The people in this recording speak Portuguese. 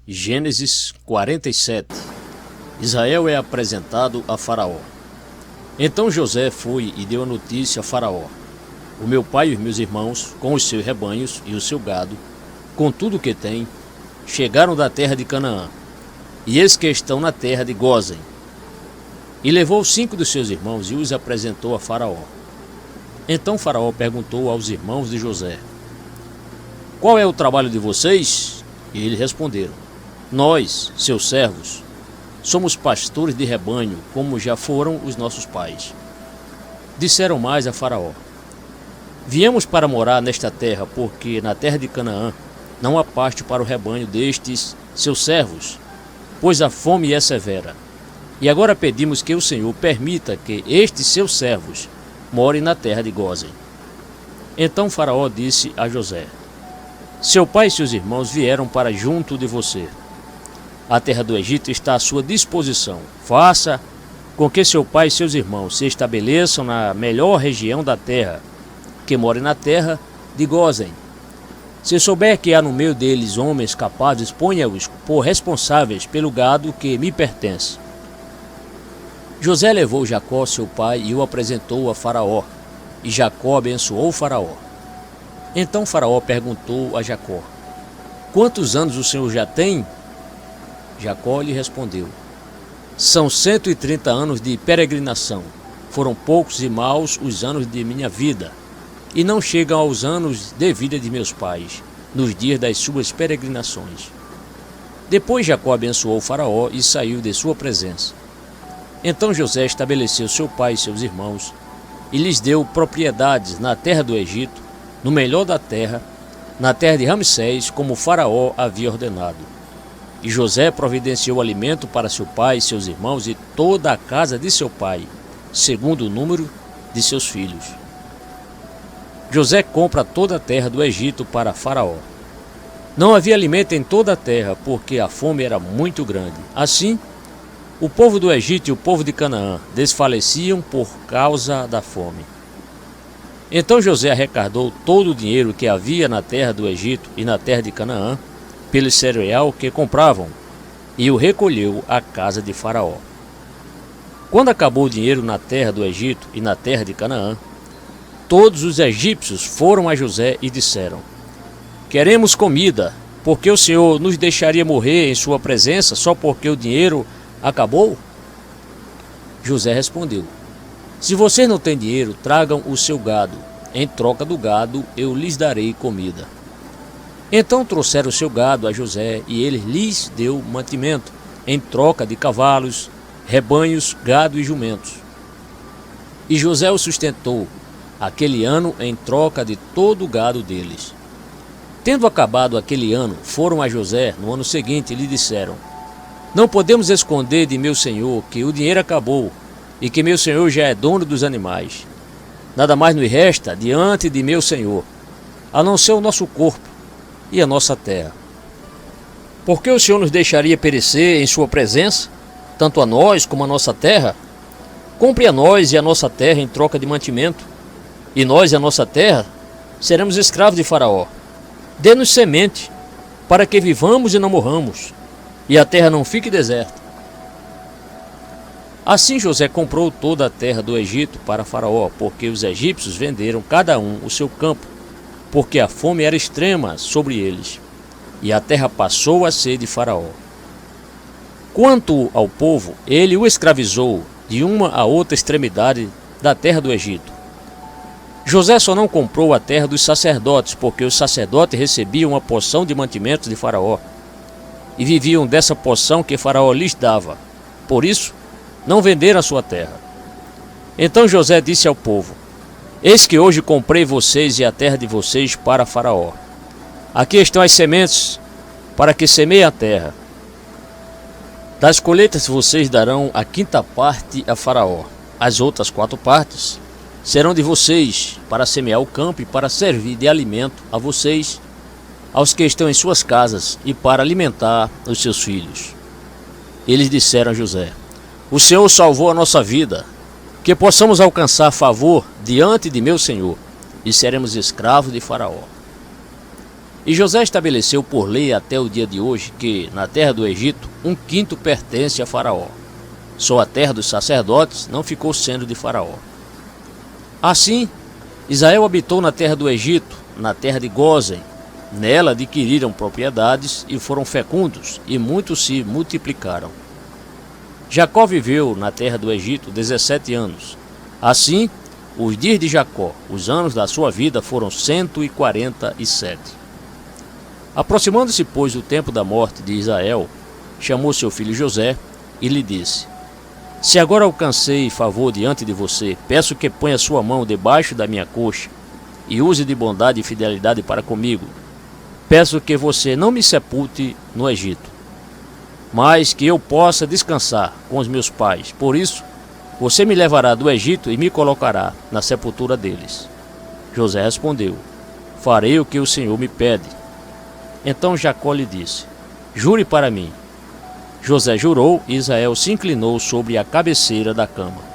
Gênesis 47. Israel é apresentado a Faraó. Então José foi e deu a notícia a Faraó: o meu pai e os meus irmãos, com os seus rebanhos e o seu gado, com tudo o que tem, chegaram da terra de Canaã, e eis que estão na terra de Gósen. E levou 5 dos seus irmãos e os apresentou a Faraó. Então Faraó perguntou aos irmãos de José: qual é o trabalho de vocês? E eles responderam: nós, seus servos, somos pastores de rebanho, como já foram os nossos pais. Disseram mais a Faraó: viemos para morar nesta terra, porque na terra de Canaã não há pasto para o rebanho destes seus servos, pois a fome é severa. E agora pedimos que o Senhor permita que estes seus servos morem na terra de Gósen. Então Faraó disse a José: seu pai e seus irmãos vieram para junto de você. A terra do Egito está à sua disposição. Faça com que seu pai e seus irmãos se estabeleçam na melhor região da terra, que morem na terra de Gósen. Se souber que há no meio deles homens capazes, ponha-os por responsáveis pelo gado que me pertence. José levou Jacó, seu pai, e o apresentou a Faraó, e Jacó abençoou Faraó. Então Faraó perguntou a Jacó: quantos anos o senhor já tem? Jacó lhe respondeu: são 130 anos de peregrinação. Foram poucos e maus os anos de minha vida, e não chegam aos anos de vida de meus pais, nos dias das suas peregrinações. Depois Jacó abençoou Faraó e saiu de sua presença. Então José estabeleceu seu pai e seus irmãos, e lhes deu propriedades na terra do Egito, no melhor da terra, na terra de Ramsés, como Faraó havia ordenado. E José providenciou alimento para seu pai, seus irmãos e toda a casa de seu pai, segundo o número de seus filhos. José compra toda a terra do Egito para Faraó. Não havia alimento em toda a terra, porque a fome era muito grande. Assim, o povo do Egito e o povo de Canaã desfaleciam por causa da fome. Então José arrecadou todo o dinheiro que havia na terra do Egito e na terra de Canaã, pelo cereal que compravam, e o recolheu à casa de Faraó. Quando acabou o dinheiro na terra do Egito e na terra de Canaã, todos os egípcios foram a José e disseram: queremos comida, porque o Senhor nos deixaria morrer em sua presença só porque o dinheiro acabou? José respondeu: se vocês não têm dinheiro, tragam o seu gado. Em troca do gado, eu lhes darei comida. Então trouxeram o seu gado a José, e ele lhes deu mantimento, em troca de cavalos, rebanhos, gado e jumentos. E José o sustentou aquele ano em troca de todo o gado deles. Tendo acabado aquele ano, foram a José no ano seguinte e lhe disseram: não podemos esconder de meu senhor que o dinheiro acabou, e que meu senhor já é dono dos animais. Nada mais nos resta diante de meu senhor, a não ser o nosso corpo e a nossa terra. Por que o senhor nos deixaria perecer em sua presença, tanto a nós como a nossa terra? Compre a nós e a nossa terra em troca de mantimento, e nós e a nossa terra seremos escravos de Faraó. Dê-nos semente, para que vivamos e não morramos, e a terra não fique deserta. Assim José comprou toda a terra do Egito para Faraó, porque os egípcios venderam cada um o seu campo, porque a fome era extrema sobre eles, e a terra passou a ser de Faraó. Quanto ao povo, ele o escravizou de uma a outra extremidade da terra do Egito. José só não comprou a terra dos sacerdotes, porque os sacerdotes recebiam uma porção de mantimentos de Faraó, e viviam dessa porção que Faraó lhes dava. Por isso, não venderam a sua terra. Então José disse ao povo: eis que hoje comprei vocês e a terra de vocês para Faraó. Aqui estão as sementes para que semeiem a terra. Das colheitas vocês darão a 5ª parte a Faraó. As outras 4 partes serão de vocês, para semear o campo e para servir de alimento a vocês, aos que estão em suas casas, e para alimentar os seus filhos. Eles disseram a José: o Senhor salvou a nossa vida, que possamos alcançar favor diante de meu senhor, e seremos escravos de Faraó. E José estabeleceu por lei até o dia de hoje que, na terra do Egito, 1/5 pertence a Faraó. Só a terra dos sacerdotes não ficou sendo de Faraó. Assim, Israel habitou na terra do Egito, na terra de Gósen. Nela adquiriram propriedades e foram fecundos, e muitos se multiplicaram. Jacó viveu na terra do Egito 17 anos. Assim, os dias de Jacó, os anos da sua vida, foram 147. Aproximando-se, pois, o tempo da morte de Israel, chamou seu filho José e lhe disse: Se agora alcancei favor diante de você, peço que ponha sua mão debaixo da minha coxa e use de bondade e fidelidade para comigo. Peço que você não me sepulte no Egito, mas que eu possa descansar com os meus pais. Por isso, você me levará do Egito e me colocará na sepultura deles. José respondeu: Farei o que o Senhor me pede. Então Jacó lhe disse: Jure para mim. José jurou e Israel se inclinou sobre a cabeceira da cama.